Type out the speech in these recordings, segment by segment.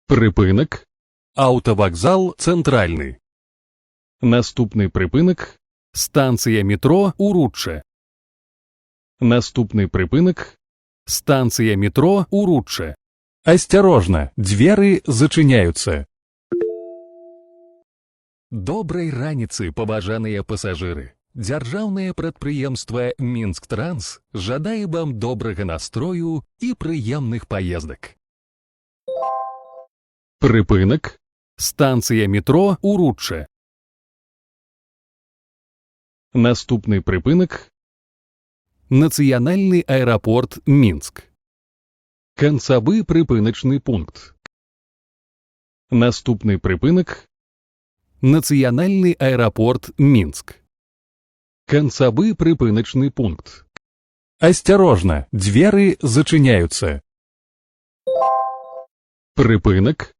Припинок. Автовокзал центральний. Наступний припинок. Станція метро Уручче. Наступний припинок. Станція метро Уручче. Осторожно, двери зачиняются. Доброй раніцы, паважаныя пасажыры. Дзяржаўнае прадпрыемства Мінсктранс жадае вам добрага настрою і прыемных паездак. Припинок. Станція метро Уручче. Наступний припинок. Нацыянальны аэрапорт Мінск. Канцавы прыпыначны пункт. Наступны прыпынак. Нацыянальны аэрапорт Мінск. Канцавы прыпыначны пункт. Осторожно, двери зачиняются. Прыпынак.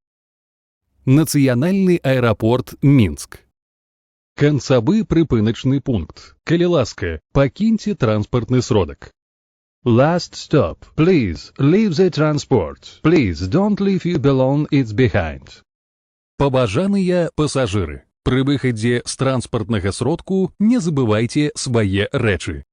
Нацыянальны аэрапорт Мінск. Канцавы прыпыначны пункт. Калі ласка, пакіньце транспартны сродак. Last stop. Please leave the transport. Please don't leave your belongings behind. Паважаныя пасажыры, пры выхадзе з транспартнага сродку не забывайце свае рэчы.